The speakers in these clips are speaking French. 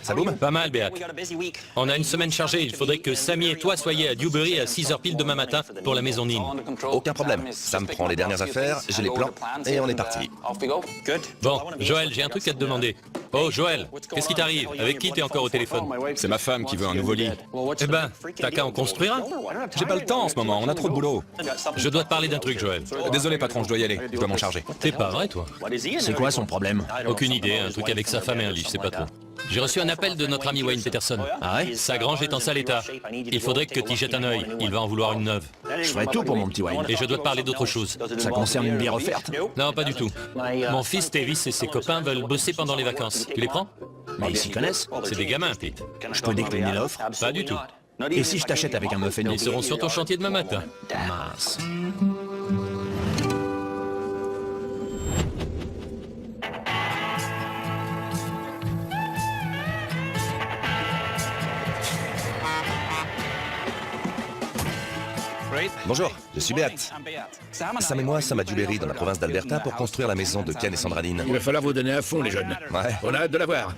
Ça boum? Pas mal, Beat. On a une semaine chargée. Il faudrait que Sammy et toi soyez à Dewberry à 6h pile demain matin pour la maison Nin. Aucun problème. Sam prend les dernières affaires, j'ai les plans, et on est parti. Bon, Joël, j'ai un truc à te demander. Oh, Joël, qu'est-ce qui t'arrive? Avec qui t'es encore au téléphone? C'est ma femme qui veut un nouveau lit. Eh ben, t'as qu'à en construire un. J'ai pas le temps en ce moment, on a trop de boulot. Je dois te parler d'un truc, Joël. Désolé patron, je dois y aller, je dois m'en charger. T'es pas vrai, toi? C'est quoi son problème? Aucune idée, un truc avec sa femme et un lit, je sais pas trop. J'ai reçu un appel de notre ami Wayne Peterson. Ah ouais? Sa grange est en sale état. Il faudrait que tu y jettes un œil. Il va en vouloir une neuve. Je ferai tout pour mon petit Wayne. Et je dois te parler d'autre chose. Ça concerne une bière offerte? Non, pas du tout. Mon fils Davis et ses copains veulent bosser pendant les vacances. Tu les prends? Mais ils s'y connaissent. C'est des gamins, Pete. Je peux décliner l'offre? Pas du tout. Et si je t'achète avec un muffin? Ils seront sur ton chantier demain matin. Mince. Bonjour, je suis Beat. Sam et moi sommes à Dewberry, dans la province d'Alberta, pour construire la maison de Ken et Sandra Lynn. Il va falloir vous donner à fond, les jeunes. Ouais. On a hâte de la voir.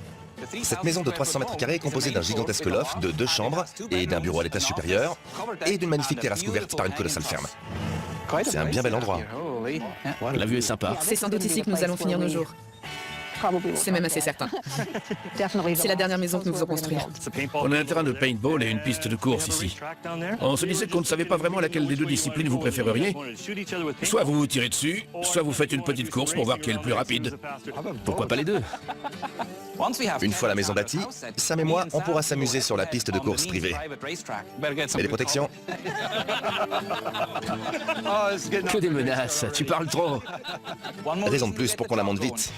Cette maison de 300 mètres carrés est composée d'un gigantesque loft, de 2 chambres, et d'un bureau à l'étage supérieur, et d'une magnifique terrasse couverte par une colossale ferme. C'est un bien bel endroit. La vue est sympa. C'est sans doute ici que nous allons finir nos jours. C'est même assez certain. C'est la dernière maison que nous faisons construire. On a un terrain de paintball et une piste de course ici. On se disait qu'on ne savait pas vraiment laquelle des deux disciplines vous préféreriez. Soit vous vous tirez dessus, soit vous faites une petite course pour voir qui est le plus rapide. Pourquoi pas les deux? Une fois la maison bâtie, Sam et moi, on pourra s'amuser sur la piste de course privée. Mais les protections, Que des menaces, tu parles trop. raison de plus pour qu'on la monte vite.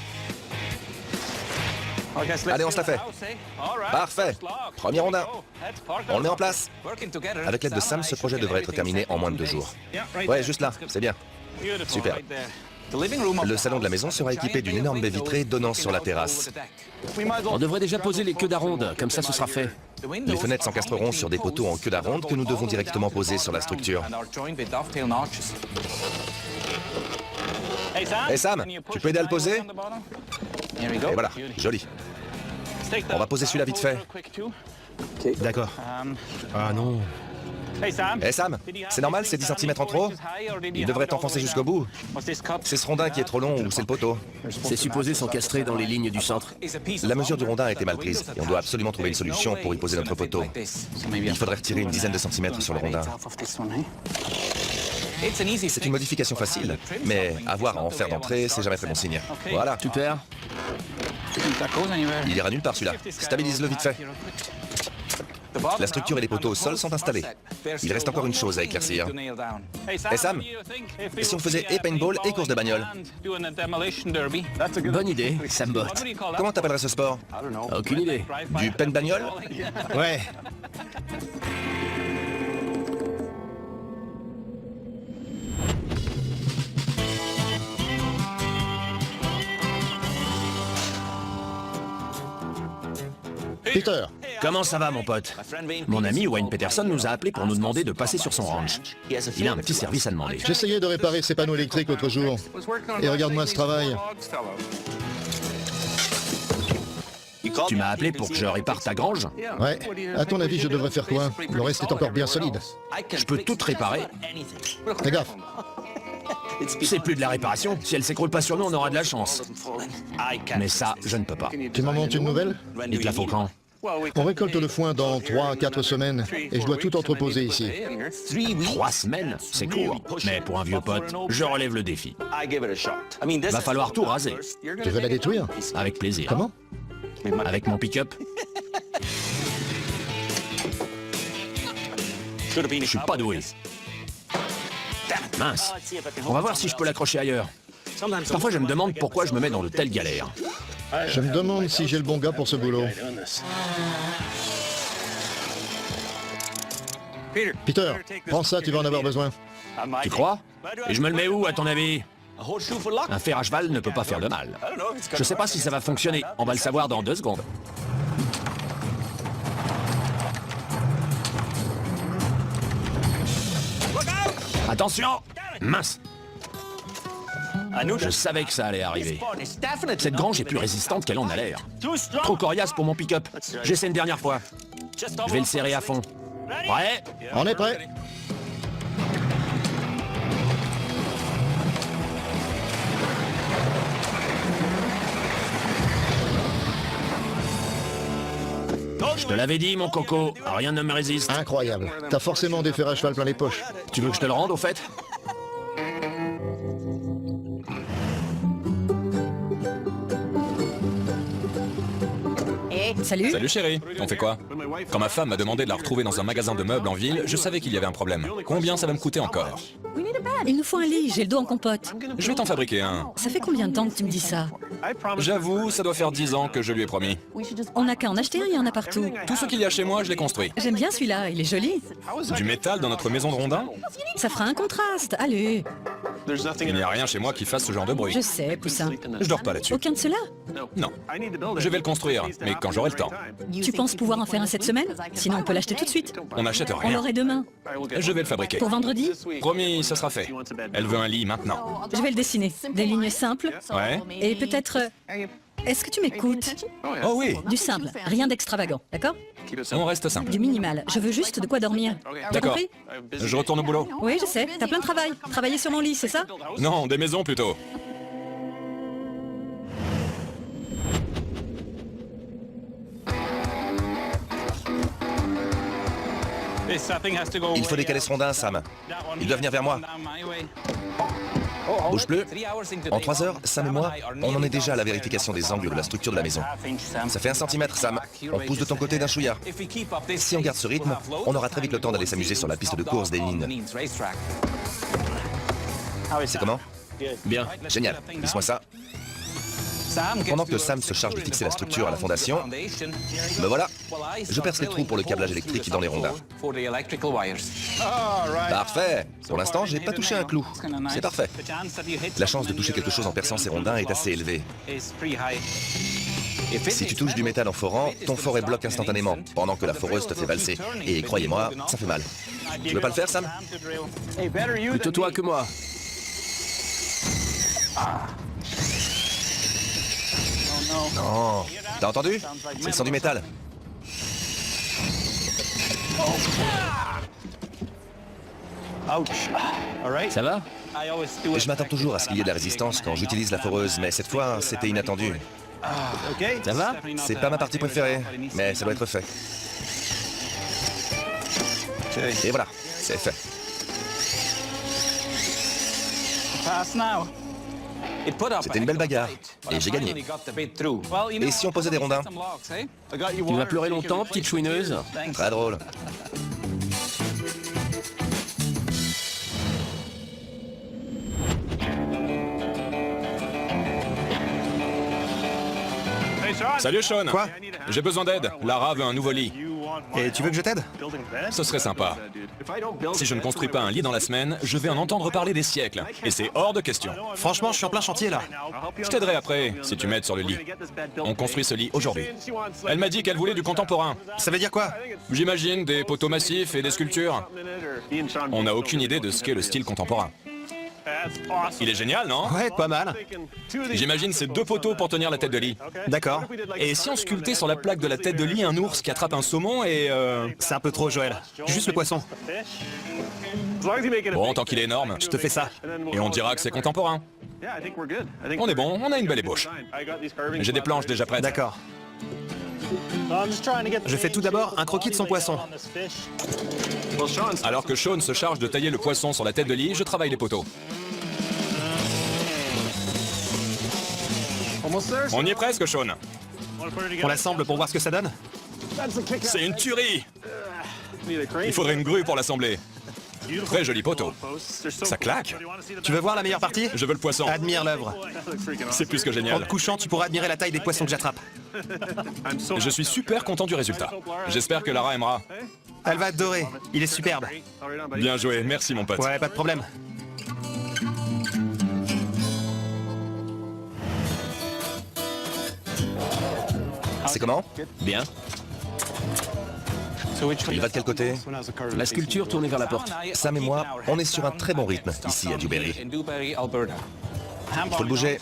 Allez, on se la fait. Parfait. Premier rondin. On le met en place. Avec l'aide de Sam, ce projet devrait être terminé en moins de 2 jours. Ouais, juste là, c'est bien. Super. Le salon de la maison sera équipé d'une énorme baie vitrée donnant sur la terrasse. On devrait déjà poser les queues d'aronde, comme ça ce sera fait. Les fenêtres s'encastreront sur des poteaux en queue d'aronde que nous devons directement poser sur la structure. Hey Sam, tu peux aider à le poser? Et voilà, joli. On va poser celui-là vite fait. D'accord. Ah non. Hey Sam, c'est normal, c'est 10 cm en trop? Il devrait t'enfoncer jusqu'au bout. C'est ce rondin qui est trop long ou c'est le poteau? Ces supposés sont castrés dans les lignes du centre. La mesure du rondin a été mal prise et on doit absolument trouver une solution pour y poser notre poteau. Il faudrait retirer une dizaine de centimètres sur le rondin. C'est une modification facile, mais avoir à en faire d'entrée, c'est jamais très bon signe. Voilà, Super. il ira nulle part celui-là. Stabilise-le vite fait. La structure et les poteaux au sol sont installés. Il reste encore une chose à éclaircir. Hey Sam, et si on faisait et paintball et course de bagnole? Bonne idée, ça me botte. Comment t'appellerais ce sport? Aucune idée. Du paint-bagnole? Ouais. Peter, Comment ça va, mon pote? Mon ami Wayne Peterson nous a appelé pour nous demander de passer sur son ranch. Il a un petit service à demander. j'essayais de réparer ces panneaux électriques l'autre jour. Et regarde-moi ce travail. Tu m'as appelé pour que je répare ta grange? Ouais. À ton avis, je devrais faire quoi? Le reste est encore bien solide. Je peux tout réparer. Fais gaffe. C'est plus de la réparation. Si elle s'écroule pas sur nous, on aura de la chance. Mais ça, je ne peux pas. Tu m'en montes une nouvelle? Il te la faut quand? On récolte le foin dans 3 à 4 semaines. Et je dois tout entreposer ici. 3 semaines? C'est court. Mais pour un vieux pote, je relève le défi. Va falloir tout raser. Tu veux la détruire? Avec plaisir. Comment? Avec mon pick-up. Je suis pas doué. Mince. On va voir si je peux l'accrocher ailleurs. Parfois, je me demande pourquoi je me mets dans de telles galères. Je me demande si j'ai le bon gars pour ce boulot. Peter, prends ça, tu vas en avoir besoin. Tu crois? Et je me le mets où, à ton avis? Un fer à cheval ne peut pas faire de mal. Je sais pas si ça va fonctionner. On va le savoir dans 2 secondes. Attention! Mince! Je savais que ça allait arriver. Cette grange est plus résistante qu'elle en a l'air. Trop coriace pour mon pick-up. J'essaie une dernière fois. Je vais le serrer à fond. Prêt? On est prêt. Je te l'avais dit, mon coco, rien ne me résiste. Incroyable. T'as forcément des fers à cheval plein les poches. Tu veux que je te le rende, au fait? Salut. Salut chérie, on fait quoi? Quand ma femme m'a demandé de la retrouver dans un magasin de meubles en ville, je savais qu'il y avait un problème. Combien ça va me coûter encore? Il nous faut un lit, j'ai le dos en compote. Je vais t'en fabriquer un. Ça fait combien de temps que tu me dis ça? J'avoue, ça doit faire 10 ans que je lui ai promis. On n'a qu'à en acheter un, il y en a partout. Tout ce qu'il y a chez moi, je l'ai construit. J'aime bien celui-là, il est joli. Du métal dans notre maison de rondins? Ça fera un contraste, allez. Il n'y a rien chez moi qui fasse ce genre de bruit. Je sais, Poussin. Je dors pas là-dessus. Aucun de ceux-là? Non. Je vais le construire, mais quand j'aurai le temps. Tu penses pouvoir en faire un cette semaine? Sinon on peut l'acheter tout de suite. On n'achète On rien. l'aurait demain. Je vais le fabriquer. Pour vendredi? Promis, ça sera fait. Elle veut un lit maintenant. Je vais le dessiner. Des lignes simples. Ouais? Et peut-être... Est-ce que tu m'écoutes? Oh oui, Du simple, rien d'extravagant, d'accord? on reste simple. Du minimal. Je veux juste de quoi dormir. T'as D'accord. compris? Je retourne au boulot. Oui, je sais. T'as plein de travail. Travailler sur mon lit, c'est ça? Non, des maisons plutôt. Il faut décaler ce rondin, Sam. Il doit venir vers moi. Bouge plus. En 3 heures, Sam et moi, on en est déjà à la vérification des angles de la structure de la maison. Ça fait 1 centimètre, Sam. On pousse de ton côté d'un chouïa. Si on garde ce rythme, on aura très vite le temps d'aller s'amuser sur la piste de course des lignes. C'est comment? Bien. Génial. Dis-moi ça. Pendant que Sam se charge de fixer la structure à la fondation, me voilà. Je perce les trous pour le câblage électrique dans les rondins. Parfait. Pour l'instant, j'ai pas touché un clou. C'est parfait. La chance de toucher quelque chose en perçant ces rondins est assez élevée. Si tu touches du métal en forant, ton foret bloque instantanément, pendant que la foreuse te fait valser. Et croyez-moi, ça fait mal. Tu veux pas le faire, Sam? Plutôt toi que moi. Non. T'as entendu? C'est le son du métal. Ça va? Je m'attends toujours à ce qu'il y ait de la résistance quand j'utilise la foreuse, mais cette fois, c'était inattendu. Ça va? C'est pas ma partie préférée, mais ça doit être fait. Et voilà, c'est fait. C'était une belle bagarre, et j'ai gagné. Et si on posait des rondins? Tu vas pleurer longtemps, petite chouineuse? Très drôle. Salut Sean. Quoi? J'ai besoin d'aide. Lara veut un nouveau lit. Et tu veux que je t'aide? Ce serait sympa. Si je ne construis pas un lit dans la semaine, je vais en entendre parler des siècles. Et c'est hors de question. Franchement, je suis en plein chantier là. Je t'aiderai après, si tu m'aides sur le lit. On construit ce lit aujourd'hui. Elle m'a dit qu'elle voulait du contemporain. Ça veut dire quoi? J'imagine des poteaux massifs et des sculptures. On n'a aucune idée de ce qu'est le style contemporain. Il est génial, non? Ouais, pas mal. J'imagine ces 2 poteaux pour tenir la tête de lit. D'accord. Et si on sculptait sur la plaque de la tête de lit un ours qui attrape un saumon et C'est un peu trop, Joël. Juste le poisson. Bon, tant qu'il est énorme, Je te fais ça. et on dira que c'est contemporain. On est bon, on a une belle ébauche. J'ai des planches déjà prêtes. D'accord. Je fais tout d'abord un croquis de son poisson. Alors que Sean se charge de tailler le poisson sur la tête de lit, je travaille les poteaux. On y est presque, Sean. On l'assemble pour voir ce que ça donne? C'est une tuerie. Il faudrait une grue pour l'assembler. Très joli poteau. Ça claque. Tu veux voir la meilleure partie? Je veux le poisson. Admire l'œuvre. C'est plus que En génial. te couchant, tu pourras admirer la taille des poissons que j'attrape. Je suis super content du résultat. J'espère que Lara aimera. Elle va adorer. Il est superbe. Bien joué, merci mon pote. Ouais, pas de problème. C'est comment? Bien. Il va de quel côté? La sculpture tournée vers la porte. Sam et moi, on est sur un très bon rythme ici à Dewberry. Faut le bouger.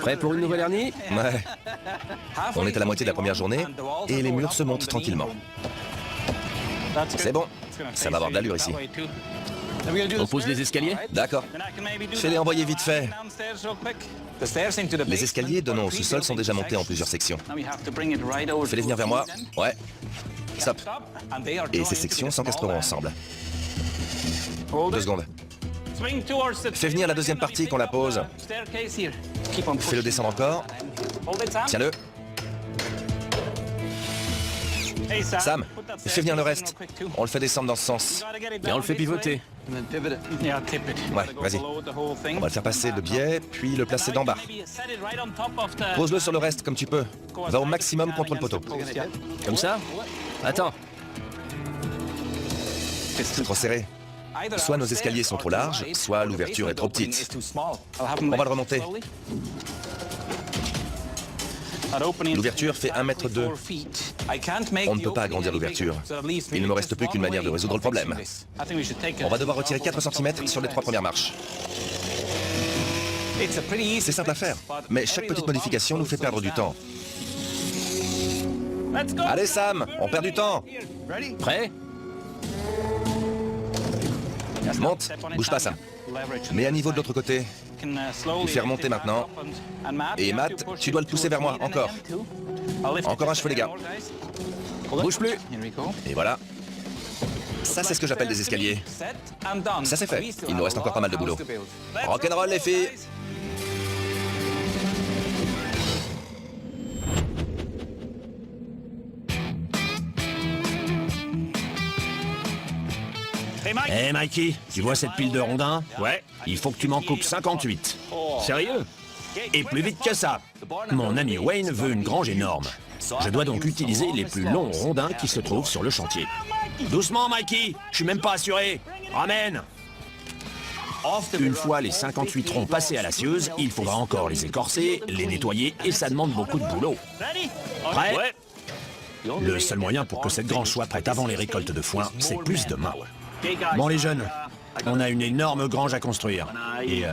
Prêt pour une nouvelle hernie? Ouais. On est à la moitié de la première journée et les murs se montent tranquillement. C'est bon. Ça va avoir de l'allure ici. On pose les escaliers? D'accord. Fais-les envoyer vite fait. Les escaliers donnant au sous-sol sont déjà montés en plusieurs sections. Fais-les venir vers moi. Ouais. Stop. Et ces sections s'encastreront ensemble. 2 secondes. Fais venir la deuxième partie qu'on la pose. Fais-le descendre encore. Tiens-le. Sam, fais venir le reste. On le fait descendre dans ce sens. Et on le fait pivoter. Ouais, vas-y. On va le faire passer de biais, puis le placer d'en bas. Pose-le sur le reste comme tu peux. Va au maximum contre le poteau. Comme ça? Attends. C'est trop serré. Soit nos escaliers sont trop larges, soit l'ouverture est trop petite. On va le remonter. L'ouverture fait 1,2 m. On ne peut pas agrandir l'ouverture. Il ne me reste plus qu'une manière de résoudre le problème. On va devoir retirer 4 cm sur les 3 premières marches. C'est simple à faire, mais chaque petite modification nous fait perdre du temps. Allez Sam, on perd du temps. Prêt? Monte, bouge pas Sam. Mets à niveau de l'autre côté. Il fait remonter maintenant. Et Matt, tu dois le pousser vers moi, encore. Encore un cheveu les gars. Bouge plus. Et voilà. Ça c'est ce que j'appelle des escaliers. Ça c'est fait. Il nous reste encore pas mal de boulot. Rock'n'roll les filles. Hé Mikey, tu vois cette pile de rondins? Ouais. Il faut que tu m'en coupes 58. Sérieux? Et plus vite que ça. Mon ami Wayne veut une grange énorme. Je dois donc utiliser les plus longs rondins qui se trouvent sur le chantier. Doucement Mikey, je suis même pas assuré. Ramène. Une fois les 58 ronds passés à la scieuse, il faudra encore les écorcer, les nettoyer et ça demande beaucoup de boulot. Prêt? Le seul moyen pour que cette grange soit prête avant les récoltes de foin, c'est plus de mains. Bon les jeunes, on a une énorme grange à construire. Et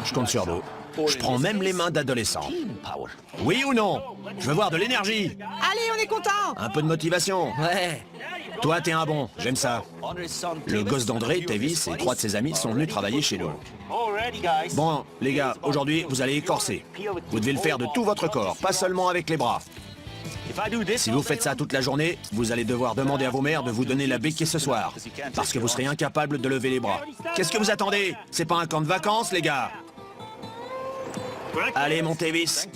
je compte sur vous. Je prends même les mains d'adolescents. Oui ou non? Je veux voir de l'énergie. Allez, on est content. Un peu de motivation. Ouais. Toi, t'es un bon, j'aime ça. Le gosse d'André, Tavis et 3 de ses amis sont venus travailler chez nous. Bon, les gars, aujourd'hui, vous allez écorcer. Vous devez le faire de tout votre corps, pas seulement avec les bras. Si vous faites ça toute la journée, vous allez devoir demander à vos mères de vous donner la béquille ce soir. Parce que vous serez incapable de lever les bras. Qu'est-ce que vous attendez? C'est pas un camp de vacances, les gars? Allez, mon Tavis.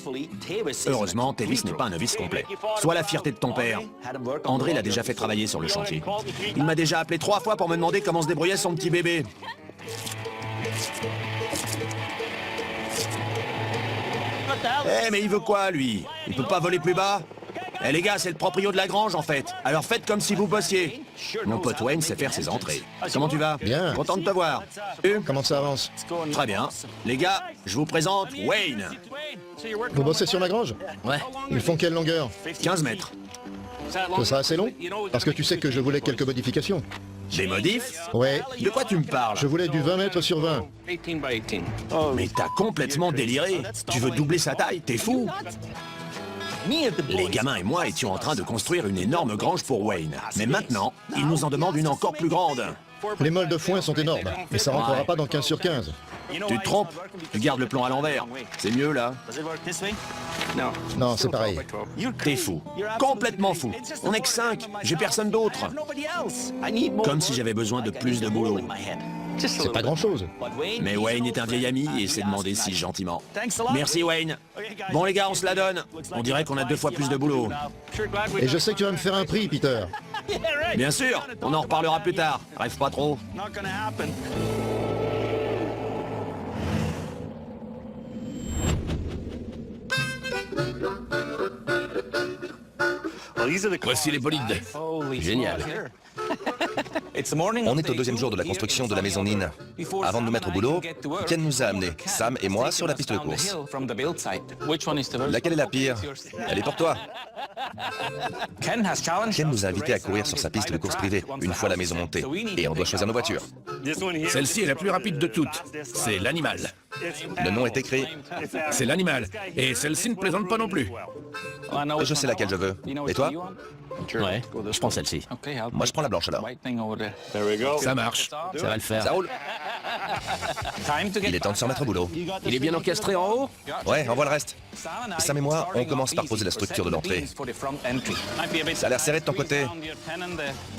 Heureusement, Tavis n'est pas un novice complet. Sois la fierté de ton père. André l'a déjà fait travailler sur le chantier. Il m'a déjà appelé 3 fois pour me demander comment se débrouillait son petit bébé. Eh, mais il veut quoi, lui? Il peut pas voler plus bas? Eh les gars, c'est le proprio de la grange en fait. Alors faites comme si vous bossiez. Mon pote Wayne sait faire ses entrées. Comment tu vas? Bien. Content de te voir. Comment ça avance? Très bien. Les gars, je vous présente Wayne. Vous bossez sur ma grange? Ouais. Ils font quelle longueur? 15 mètres. Ce sera assez long? Parce que tu sais que je voulais quelques modifications. Des modifs? Ouais, De quoi tu me parles? je voulais du 20 mètres sur 20. Mais t'as complètement déliré. Tu veux doubler sa taille? T'es fou? Les gamins et moi étions en train de construire une énorme grange pour Wayne. Mais maintenant, ils nous en demandent une encore plus grande. Les molles de foin sont énormes, mais ça rentrera pas dans 15 sur 15. Tu te trompes? Tu gardes le plan à l'envers. C'est mieux là? Non, c'est pareil. T'es fou. Complètement fou. On n'est que 5. J'ai personne d'autre. Comme si j'avais besoin de plus de boulot. C'est pas grand-chose. Mais Wayne est un vieil ami et s'est demandé si gentiment. Merci Wayne. Bon les gars, on se la donne. On dirait qu'on a 2 fois plus de boulot. Et je sais que tu vas me faire un prix, Peter. Bien sûr, on en reparlera plus tard. Rêve pas trop. Voici les bolides. Génial. On est au 2e jour de la construction de la maison Nin. Avant de nous mettre au boulot, Ken nous a amenés, Sam et moi, sur la piste de course. Laquelle est la pire? Elle est pour toi. Ken nous a invités à courir sur sa piste de course privée, une fois la maison montée. Et on doit choisir nos voitures. Celle-ci est la plus rapide de toutes. C'est l'animal. Le nom est écrit. C'est l'animal. Et celle-ci ne plaisante pas non plus. Je sais laquelle je veux. Et toi? Ouais, je prends celle-ci. Moi, je prends la blanche alors. Ça marche. Ça va le faire. Ça roule. Il est temps de se remettre au boulot. Il est bien encastré en haut? Ouais, envoie le reste. Sam et moi, on commence par poser la structure de l'entrée. Ça a l'air serré de ton côté.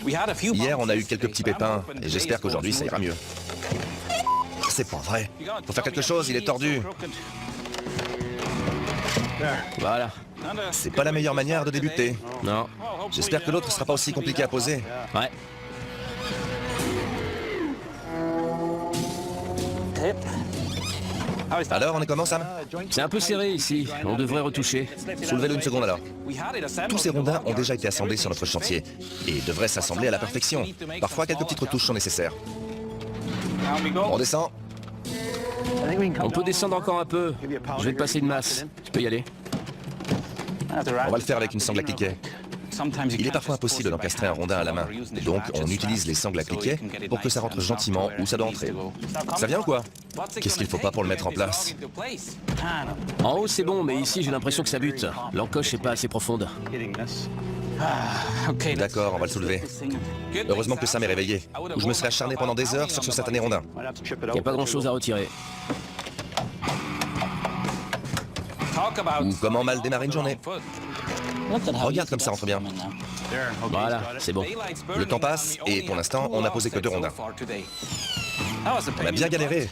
Hier, on a eu quelques petits pépins, et j'espère qu'aujourd'hui, ça ira mieux. C'est pas vrai. Faut faire quelque chose, il est tordu. Voilà. C'est pas la meilleure manière de débuter. Non. J'espère que l'autre sera pas aussi compliqué à poser. Ouais. Alors, on est comment, Sam? C'est un peu serré ici. On devrait retoucher. Soulevez-le une seconde alors. Tous ces rondins ont déjà été assemblés sur notre chantier et devraient s'assembler à la perfection. Parfois, quelques petites retouches sont nécessaires. On descend. On peut descendre encore un peu. Je vais te passer une masse. Tu peux y aller. On va le faire avec une sangle à cliquet. Il est parfois impossible d'encastrer un rondin à la main. Donc, on utilise les sangles à cliquet pour que ça rentre gentiment où ça doit entrer. Ça vient ou quoi? Qu'est-ce qu'il faut pas pour le mettre en place? En haut, c'est bon, mais ici, j'ai l'impression que ça bute. L'encoche n'est pas assez profonde. D'accord, on va le soulever. Heureusement que Sam est réveillé, ou je me serais acharné pendant des heures sur ce satané rondin. Il n'y a pas grand-chose à retirer. Ou comment mal démarrer une journée. Regarde comme ça rentre bien. Voilà, c'est bon. Le temps passe, et pour l'instant, on n'a posé que 2 rondins. On a bien galéré.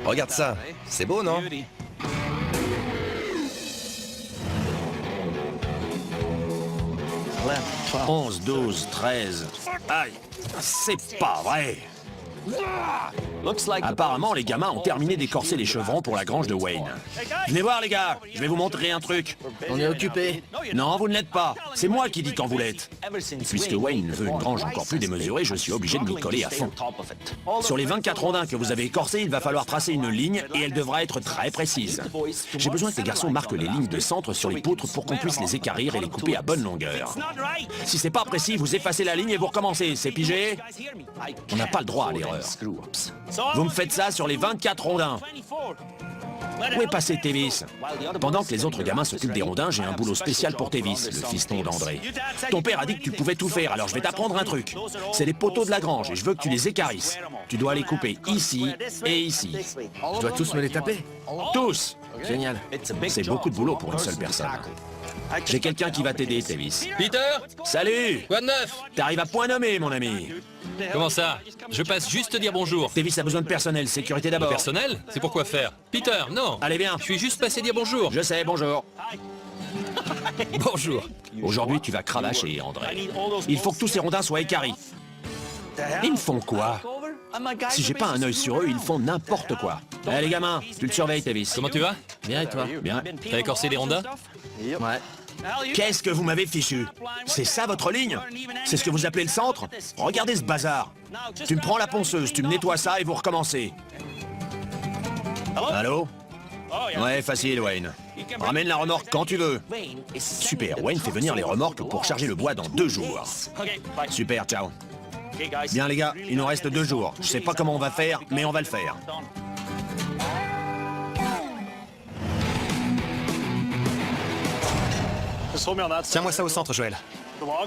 Regarde ça, c'est beau, non? « 11, 12, 13... Aïe, c'est pas vrai. Apparemment, les gamins ont terminé d'écorcer les chevrons pour la grange de Wayne. Venez voir, les gars, je vais vous montrer un truc. On est occupés. Non, vous ne l'êtes pas. C'est moi qui dis quand vous l'êtes. Puisque Wayne veut une grange encore plus démesurée, je suis obligé de m'y coller à fond. Sur les 24 rondins que vous avez écorcés, il va falloir tracer une ligne et elle devra être très précise. J'ai besoin que les garçons marquent les lignes de centre sur les poutres pour qu'on puisse les équarrir et les couper à bonne longueur. Si c'est pas précis, vous effacez la ligne et vous recommencez. C'est pigé? On n'a pas le droit à l'erreur. Vous me faites ça sur les 24 rondins. Où est passé Tevis? Pendant que les autres gamins s'occupent des rondins, j'ai un boulot spécial pour Tevis, le fiston d'André. Ton père a dit que tu pouvais tout faire, alors je vais t'apprendre un truc. C'est les poteaux de la grange et je veux que tu les écarisses. Tu dois les couper ici et ici. Je dois tous me les taper? Tous! Génial. C'est beaucoup de boulot pour une seule personne. J'ai quelqu'un qui va t'aider, Tevis. Peter? Salut! Quoi de neuf? T'arrives à point nommé, mon ami. Comment ça? Je passe juste dire bonjour. Tevis a besoin de personnel, sécurité d'abord. Personnel? C'est pour quoi faire? Peter, non. Allez, viens. Je suis juste passé dire bonjour. Je sais, bonjour. Bonjour. Aujourd'hui, tu vas cravacher, André. Il faut que tous ces rondins soient équarris. Ils me font quoi? Si j'ai pas un œil sur eux, ils font n'importe quoi. Allez, les gamins, tu le surveilles, Tevis. Comment tu vas? Bien, et toi? Bien. T'as écorcé les rondins? Ouais. Qu'est-ce que vous m'avez fichu? C'est ça votre ligne? C'est ce que vous appelez le centre? Regardez ce bazar. Tu me prends la ponceuse, tu me nettoies ça et vous recommencez. Allô? Ouais, facile, Wayne. Ramène la remorque quand tu veux. Super, Wayne fait venir les remorques pour charger le bois dans 2 jours. Super, ciao. Bien les gars, il nous reste 2 jours. Je sais pas comment on va faire, mais on va le faire. Tiens-moi ça au centre, Joël.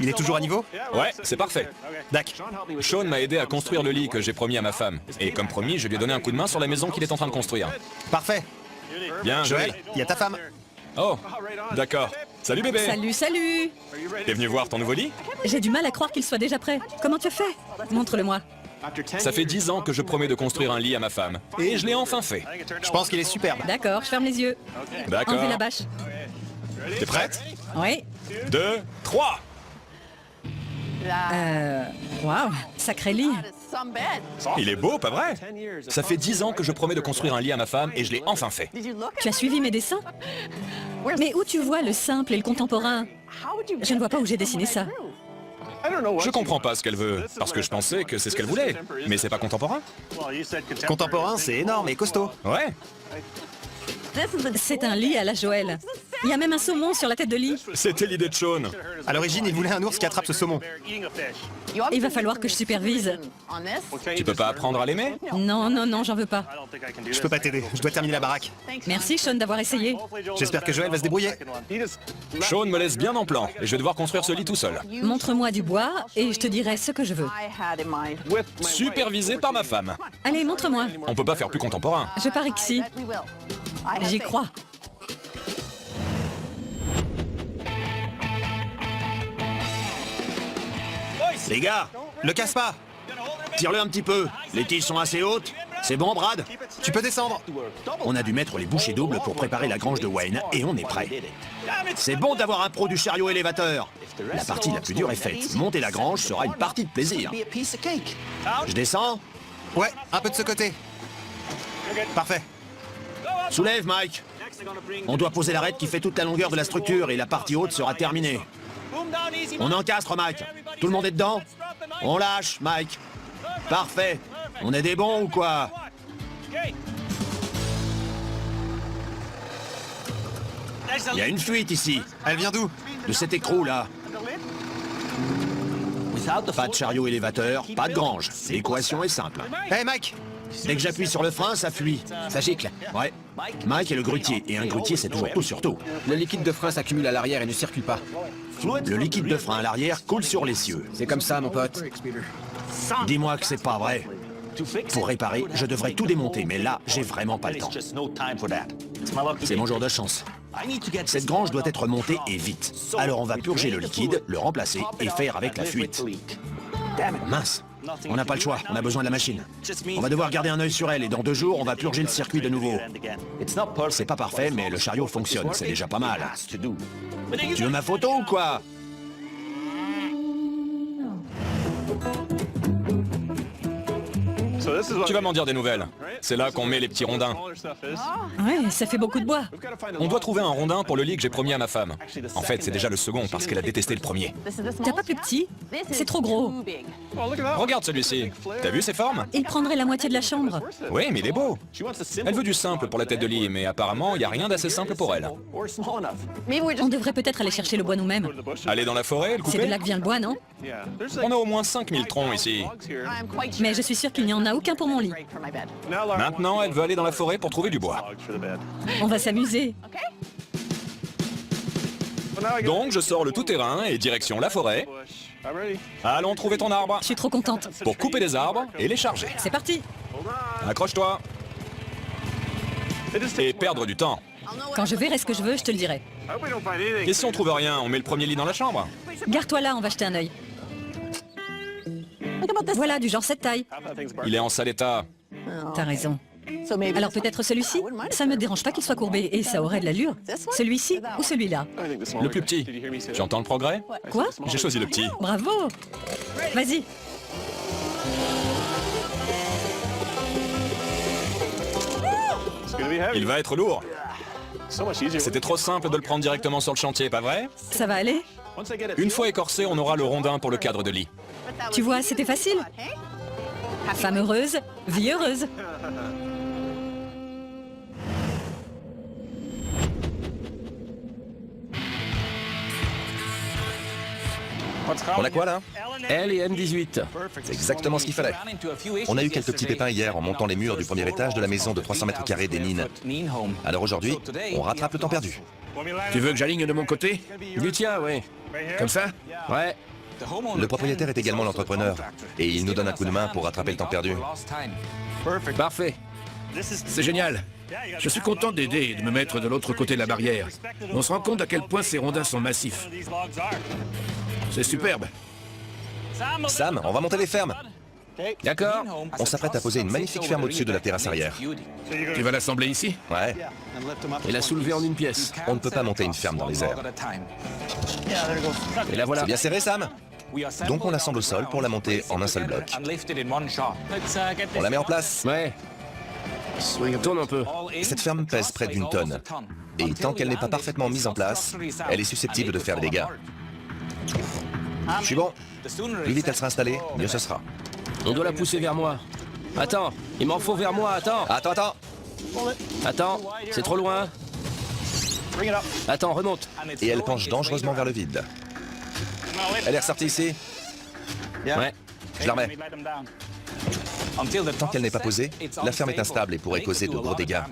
Il est toujours à niveau? Ouais, c'est parfait. Dac. Sean m'a aidé à construire le lit que j'ai promis à ma femme. Et comme promis, je lui ai donné un coup de main sur la maison qu'il est en train de construire. Parfait. Bien, Joël, il y a ta femme. Oh, d'accord. Salut bébé. Salut, salut. T'es venu voir ton nouveau lit? J'ai du mal à croire qu'il soit déjà prêt. Comment tu as fait? Montre-le-moi. Ça fait 10 ans que je promets de construire un lit à ma femme. Et je l'ai enfin fait. Je pense qu'il est superbe. D'accord, je ferme les yeux. D'accord. Enlevez la bâche. T'es prête? Oui. 2, 3. Waouh, sacré lit. Il est beau, pas vrai? Ça fait 10 ans que je promets de construire un lit à ma femme et je l'ai enfin fait. Tu as suivi mes dessins? Mais où tu vois le simple et le contemporain? Je ne vois pas où j'ai dessiné ça. Je comprends pas ce qu'elle veut, parce que je pensais que c'est ce qu'elle voulait. Mais c'est pas contemporain? Contemporain, c'est énorme et costaud. Ouais. C'est un lit à la Joël. Il y a même un saumon sur la tête de lit. C'était l'idée de Sean. À l'origine, il voulait un ours qui attrape ce saumon. Il va falloir que je supervise. Tu peux pas apprendre à l'aimer? Non, non, non, j'en veux pas. Je peux pas t'aider, je dois terminer la baraque. Merci, Sean, d'avoir essayé. J'espère que Joël va se débrouiller. Sean me laisse bien en plan et je vais devoir construire ce lit tout seul. Montre-moi du bois et je te dirai ce que je veux. Supervisé par ma femme. Allez, montre-moi. On peut pas faire plus contemporain. Je parie que si. J'y crois. Les gars, Le casse pas. tire-le un petit peu. Les tiges sont assez hautes. C'est bon, Brad? Tu peux descendre. On a dû mettre les bouchées doubles pour préparer la grange de Wayne et on est prêt. C'est bon d'avoir un pro du chariot élévateur. La partie la plus dure est faite. Monter la grange sera une partie de plaisir. Je descends? Ouais, un peu de ce côté. Parfait. Soulève, Mike. On doit poser l'arête qui fait toute la longueur de la structure et la partie haute sera terminée. On encastre, Mike. Tout le monde est dedans? On lâche, Mike. Parfait. On est des bons ou quoi? Il y a une fuite ici. Elle vient d'où? De cet écrou là. Pas de chariot élévateur, pas de grange. L'équation est simple. Hey Mike. Dès que j'appuie sur le frein, ça fuit. Ça gicle. Ouais. Mike est le grutier, et un grutier c'est toujours tout sur tout. Le liquide de frein s'accumule à l'arrière et ne circule pas. Le liquide de frein à l'arrière coule sur l'essieu. C'est comme ça, mon pote. Dis-moi que c'est pas vrai. Pour réparer, je devrais tout démonter, mais là, j'ai vraiment pas le temps. C'est mon jour de chance. Cette grange doit être montée et vite. Alors on va purger le liquide, le remplacer et faire avec la fuite. Mince. On n'a pas le choix, on a besoin de la machine. On va devoir garder un œil sur elle et dans 2 jours, on va purger le circuit de nouveau. C'est pas parfait, mais le chariot fonctionne, c'est déjà pas mal. Tu veux ma photo ou quoi? Tu vas m'en dire des nouvelles. C'est là qu'on met les petits rondins. Ouais, ça fait beaucoup de bois. On doit trouver un rondin pour le lit que j'ai promis à ma femme. En fait, c'est déjà le second parce qu'elle a détesté le premier. T'as pas plus petit? C'est trop gros. Regarde celui-ci. T'as vu ses formes? Il prendrait la moitié de la chambre. Oui, mais il est beau. Elle veut du simple pour la tête de lit, mais apparemment, il n'y a rien d'assez simple pour elle. On devrait peut-être aller chercher le bois nous-mêmes. Aller dans la forêt, le C'est de couper? là que vient le bois, non? On a au moins 5000 troncs ici. Mais je suis sûre qu'il n'y en a aucun pour mon lit. Maintenant, elle veut aller dans la forêt pour trouver du bois. On va s'amuser. Donc, je sors le tout-terrain et direction la forêt. Allons trouver ton arbre. Je suis trop contente. Pour couper les arbres et les charger. C'est parti. Accroche-toi. Et perdre du temps. Quand je verrai ce que je veux, je te le dirai. Et si on trouve rien, on met le premier lit dans la chambre? Garde-toi là, on va jeter un œil. Voilà, du genre cette taille. Il est en sale état. T'as raison. Alors peut-être celui-ci? Ça me dérange pas qu'il soit courbé et ça aurait de l'allure. Celui-ci ou celui-là? Le plus petit. Tu entends le progrès? Quoi? J'ai choisi le petit. Bravo! Vas-y. Il va être lourd. C'était trop simple de le prendre directement sur le chantier, pas vrai? Ça va aller? Une fois écorcé, on aura le rondin pour le cadre de lit. Tu vois, c'était facile. Femme heureuse, vie heureuse. On a quoi là? L et M18. C'est exactement ce qu'il fallait. On a eu quelques petits pépins hier en montant les murs du premier étage de la maison de 300 mètres carrés des Nines. Alors aujourd'hui, on rattrape le temps perdu. Tu veux que j'aligne de mon côté? Du tien, oui. Comme ça? Ouais. Le propriétaire est également l'entrepreneur et il nous donne un coup de main pour rattraper le temps perdu. Parfait. C'est génial. Je suis content d'aider et de me mettre de l'autre côté de la barrière. On se rend compte à quel point ces rondins sont massifs. C'est superbe. Sam, on va monter les fermes. D'accord. On s'apprête à poser une magnifique ferme au-dessus de la terrasse arrière. Tu vas l'assembler ici? Ouais, Et la soulever en une pièce. on ne peut pas monter une ferme dans les airs. Et la voilà. C'est bien serré, Sam? Donc on l'assemble au sol pour la monter en un seul bloc. On la met en place. Ouais. Tourne un peu. Cette ferme pèse près d'1 tonne. Et tant qu'elle n'est pas parfaitement mise en place, elle est susceptible de faire des dégâts. Je suis bon. Plus vite elle sera installée, mieux ce sera. On doit la pousser vers moi. Attends, il m'en faut vers moi, attends. Attends. Attends, c'est trop loin. Attends, remonte. Et elle penche dangereusement vers le vide. Elle est ressortie ici. Ouais. Je la remets. Tant qu'elle n'est pas posée, la ferme est instable et pourrait causer de gros dégâts.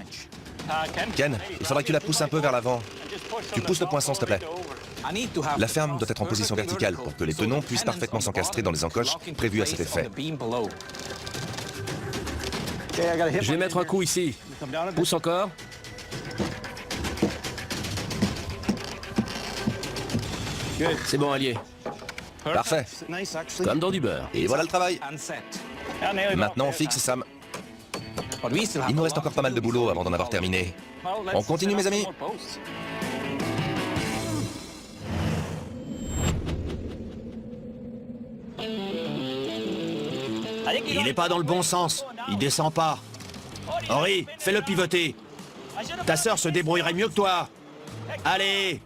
Ken, il faudra que tu la pousses un peu vers l'avant. Tu pousses le poinçon, s'il te plaît. La ferme doit être en position verticale pour que les tenons puissent parfaitement s'encastrer dans les encoches prévues à cet effet. Je vais mettre un coup ici. Pousse encore. C'est bon, allié. Parfait. Comme dans du beurre. Et voilà le travail. Maintenant, on fixe Sam. Il nous reste encore pas mal de boulot avant d'en avoir terminé. On continue, mes amis. Il n'est pas dans le bon sens. Il descend pas. Henri, fais-le pivoter. Ta sœur se débrouillerait mieux que toi. Allez!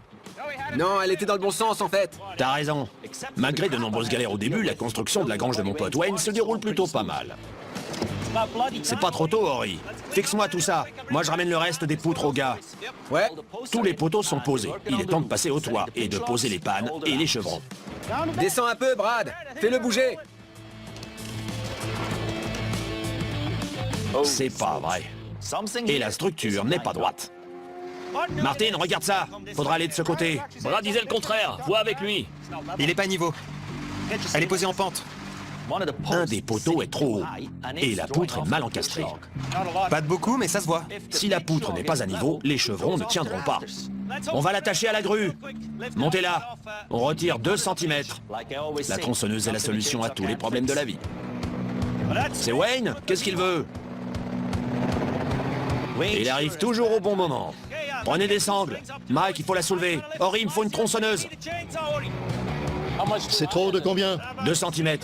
Non, elle était dans le bon sens, en fait. T'as raison. Malgré de nombreuses galères au début, la construction de la grange de mon pote Wayne se déroule plutôt pas mal. C'est pas trop tôt, Henri. Fixe-moi tout ça. Moi, je ramène le reste des poutres aux gars. Ouais. Tous les poteaux sont posés. Il est temps de passer au toit et de poser les pannes et les chevrons. Descends un peu, Brad. Fais-le bouger. C'est pas vrai. Et la structure n'est pas droite. Martine, regarde ça. Faudra aller de ce côté. Brad disait le contraire. Vois avec lui. Il est pas à niveau. Elle est posée en pente. Un des poteaux est trop haut. Et la poutre est mal encastrée. Pas de beaucoup, mais ça se voit. Si la poutre n'est pas à niveau, les chevrons ne tiendront pas. On va l'attacher à la grue. Montez-la. On retire 2 cm. La tronçonneuse est la solution à tous les problèmes de la vie. C'est Wayne? Qu'est-ce qu'il veut? Il arrive toujours au bon moment. Prenez des sangles. Mike, il faut la soulever. Henri, il me faut une tronçonneuse. C'est trop de combien? 2 cm.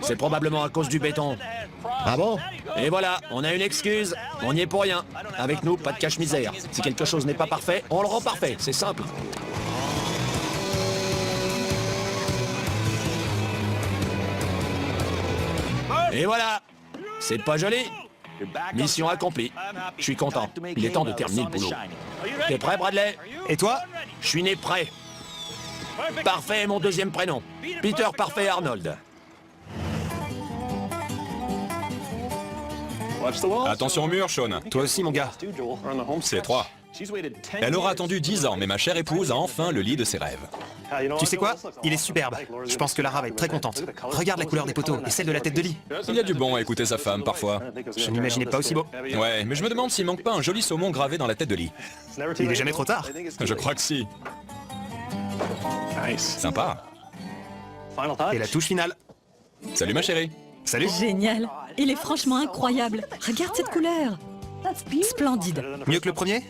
C'est probablement à cause du béton. Ah bon? Et voilà, on a une excuse. On n'y est pour rien. Avec nous, pas de cache-misère. Si quelque chose n'est pas parfait, on le rend parfait. C'est simple. Et voilà. C'est pas joli? Mission accomplie. Je suis content. Il est temps de terminer le boulot. T'es prêt, Bradley? Et toi? Je suis né prêt. Parfait est mon deuxième prénom. Peter Parfait Arnold. Attention au mur, Sean. Toi aussi, mon gars. C'est 3. Elle aura attendu 10 ans, mais ma chère épouse a enfin le lit de ses rêves. Tu sais quoi? Il est superbe. Je pense que Lara va être très contente. Regarde la couleur des poteaux et celle de la tête de lit. Il y a du bon à écouter sa femme, parfois. Je n'imaginais pas aussi beau. Ouais, mais je me demande s'il manque pas un joli saumon gravé dans la tête de lit. Il est jamais trop tard. Je crois que si. Sympa. Et la touche finale. Salut ma chérie. Salut. Génial. Il est franchement incroyable. Regarde cette couleur. Splendide. Mieux que le premier?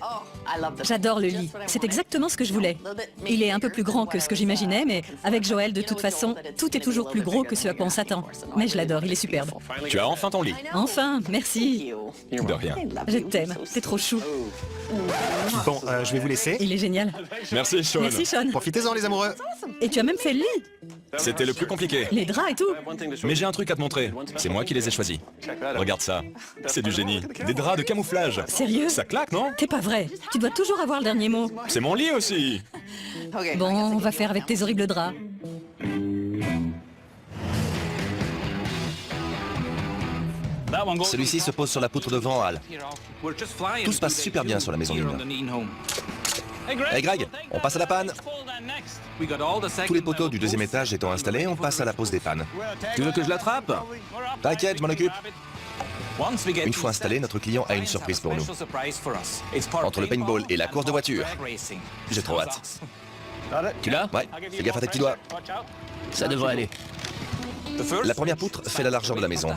J'adore le lit. C'est exactement ce que je voulais. Il est un peu plus grand que ce que j'imaginais, mais avec Joël, de toute façon, tout est toujours plus gros que ce à quoi on s'attend. Mais je l'adore, il est superbe. Tu as enfin ton lit. Enfin, merci. De rien. Je t'aime, t'es trop chou. Bon, je vais vous laisser. Il est génial. Merci Sean. Merci Sean. Profitez-en, les amoureux. Et tu as même fait le lit. C'était le plus compliqué. Les draps et tout. Mais j'ai un truc à te montrer. C'est moi qui les ai choisis. Regarde ça. C'est du génie. Des draps de camouflage. Sérieux? Ça claque, non? T'es pas vrai. Tu dois toujours avoir le dernier mot. C'est mon lit aussi. Bon, on va faire avec tes horribles draps. Celui-ci se pose sur la poutre devant, Al. Tout se passe super bien sur la maison Lynn. Hey Greg, on passe à la panne. Tous les poteaux du deuxième étage étant installés, on passe à la pose des pannes. Tu veux que je l'attrape? T'inquiète, je m'en occupe. Une fois installé, notre client a une surprise pour nous. Entre le paintball et la course de voiture. J'ai trop hâte. Tu l'as? Ouais, fais gaffe à tes petits doigts. Ça devrait aller. La première poutre fait la largeur de la maison.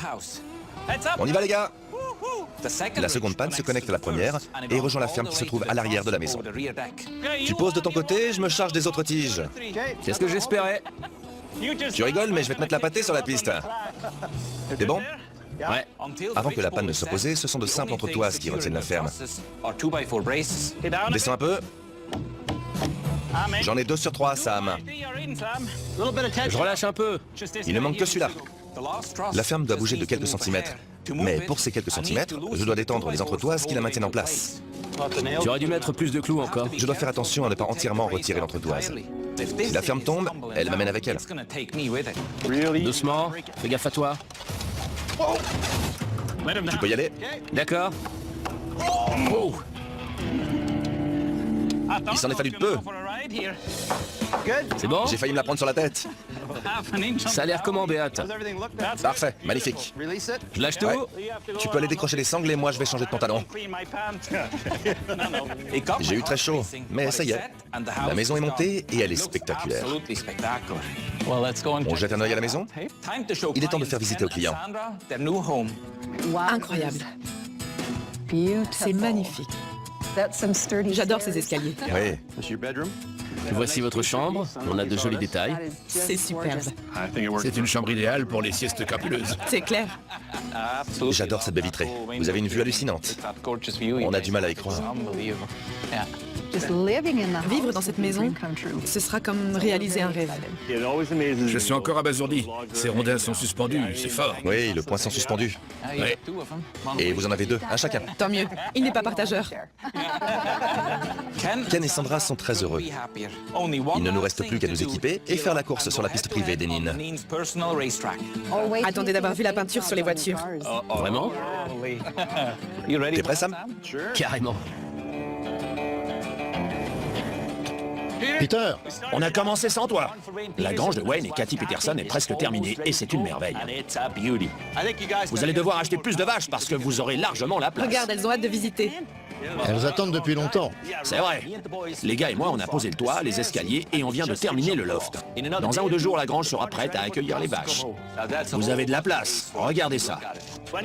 On y va les gars! La seconde panne se connecte à la première et rejoint la ferme qui se trouve à l'arrière de la maison. Tu poses de ton côté, je me charge des autres tiges. C'est ce que j'espérais. Tu rigoles, mais je vais te mettre la pâtée sur la piste. T'es bon? Ouais. Avant que la panne ne se pose, ce sont de simples entretoises qui retiennent la ferme. Descends un peu. J'en ai 2 sur 3, Sam. Je relâche un peu. Il ne manque que celui-là. La ferme doit bouger de quelques centimètres. Mais pour ces quelques centimètres, je dois détendre les entretoises qui la maintiennent en place. Tu aurais dû mettre plus de clous encore. Je dois faire attention à ne pas entièrement retirer l'entretoise. Si la ferme tombe, elle m'amène avec elle. Doucement, fais gaffe à toi. Tu peux y aller? D'accord. Oh. Il s'en est fallu de peu. C'est bon? J'ai failli me la prendre sur la tête. Ça a l'air comment, Béat? Parfait, magnifique. Je lâche tout? Ouais. Tu peux aller décrocher les sangles et moi je vais changer de pantalon. J'ai eu très chaud, mais ça y est. La maison est montée et elle est spectaculaire. On jette un œil à la maison? Il est temps de faire visiter aux clients. Incroyable. C'est magnifique. J'adore ces escaliers. Oui. Voici votre chambre. On a de jolis détails. C'est superbe. C'est une chambre idéale pour les siestes crapuleuses. C'est clair. J'adore cette baie vitrée. Vous avez une vue hallucinante. On a du mal à y croire. Vivre dans cette maison, ce sera comme réaliser un rêve. Je suis encore abasourdi. Ces rondins sont suspendus, c'est fort. Oui, le poinçon suspendu. Ouais. Et vous en avez deux, un chacun. Tant mieux. Il n'est pas partageur. Ken et Sandra sont très heureux. Il ne nous reste plus qu'à nous équiper et faire la course sur la piste privée des Nines. Attendez d'avoir vu la peinture sur les voitures. Vraiment? T'es prêt, Sam? Carrément. Peter, On a commencé sans toi. La grange de Wayne et Cathy Peterson est presque terminée et c'est une merveille. Vous allez devoir acheter plus de vaches parce que vous aurez largement la place. Regarde, elles ont hâte de visiter. elles attendent depuis longtemps. C'est vrai. Les gars et moi, on a posé le toit, les escaliers et on vient de terminer le loft. Dans 1 ou 2 jours, la grange sera prête à accueillir les vaches. Vous avez de la place. Regardez ça.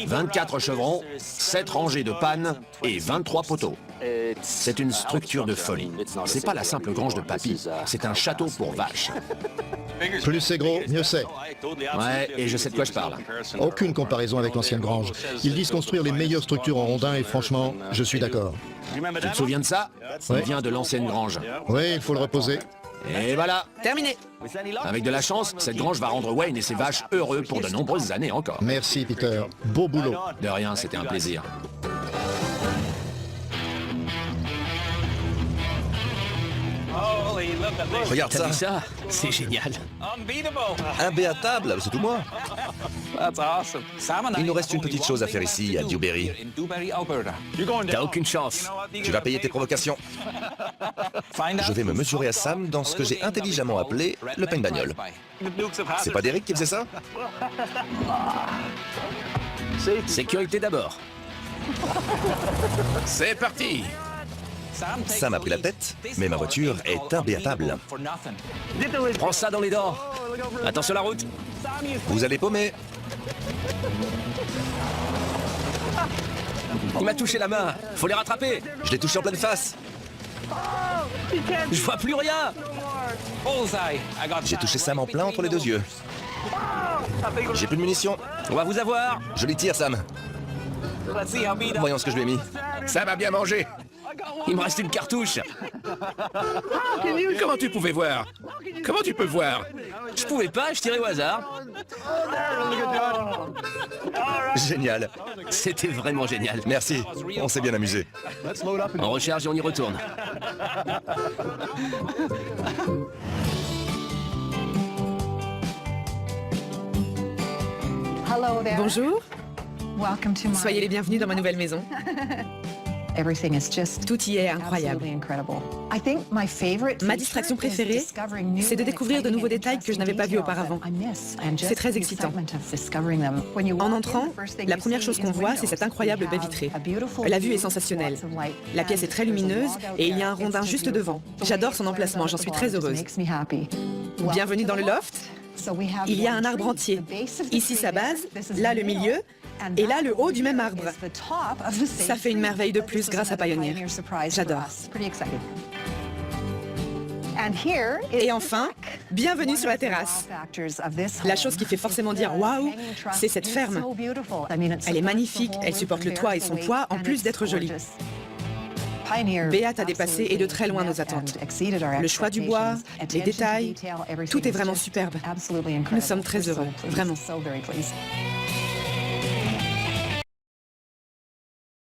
24 chevrons, 7 rangées de pannes et 23 poteaux. C'est une structure de folie. C'est pas la simple grange de papy, c'est un château pour vaches. Plus c'est gros, mieux c'est. Ouais, et je sais de quoi je parle. Aucune comparaison avec l'ancienne grange. Ils disent construire les meilleures structures en rondins et franchement, je suis d'accord. Tu te souviens de ça? Il vient de l'ancienne grange. Oui, il faut le reposer. Et voilà. Terminé. Avec de la chance, cette grange va rendre Wayne et ses vaches heureux pour de nombreuses années encore. Merci, Peter. Beau boulot. De rien, c'était un plaisir. Regarde T'as ça. vu ça? C'est génial. Imbéatable, c'est tout moi. Il nous reste une petite chose à faire ici, à Dewberry. T'as aucune chance. Tu vas payer tes provocations. Je vais me mesurer à Sam dans ce que j'ai intelligemment appelé le pain bagnole. C'est pas Derek qui faisait ça? Sécurité d'abord. C'est parti. Sam a pris la tête, mais ma voiture est imbéatable. Prends ça dans les dents. Attention à la route. Vous allez paumer. Il m'a touché la main. Faut les rattraper. Je l'ai touché en pleine face. Je vois plus rien. J'ai touché Sam en plein entre les deux yeux. J'ai plus de munitions. On va vous avoir. Je lui tire, Sam. Voyons ce que je lui ai mis. Ça va bien manger. Il me reste une cartouche. Comment tu pouvais voir? Comment tu peux voir? Je pouvais pas, je tirais au hasard. Génial. C'était vraiment génial. Merci. On s'est bien amusé. On recharge et on y retourne. Bonjour. Soyez les bienvenus dans ma nouvelle maison. Tout y est incroyable. Ma distraction préférée, c'est de découvrir de nouveaux détails que je n'avais pas vus auparavant. C'est très excitant. En entrant, la première chose qu'on voit, c'est cette incroyable baie vitrée. La vue est sensationnelle. La pièce est très lumineuse et il y a un rondin juste devant. J'adore son emplacement, j'en suis très heureuse. Bienvenue dans le loft. Il y a un arbre entier. Ici sa base, là le milieu, et là le haut du même arbre. Ça fait une merveille de plus grâce à Pioneer. J'adore. Et enfin, bienvenue sur la terrasse. La chose qui fait forcément dire « waouh », c'est cette ferme. Elle est magnifique, elle supporte le toit et son poids en plus d'être jolie. Béat a dépassé et de très loin nos attentes. Le choix du bois, les détails, tout est vraiment superbe. Nous sommes très heureux, vraiment.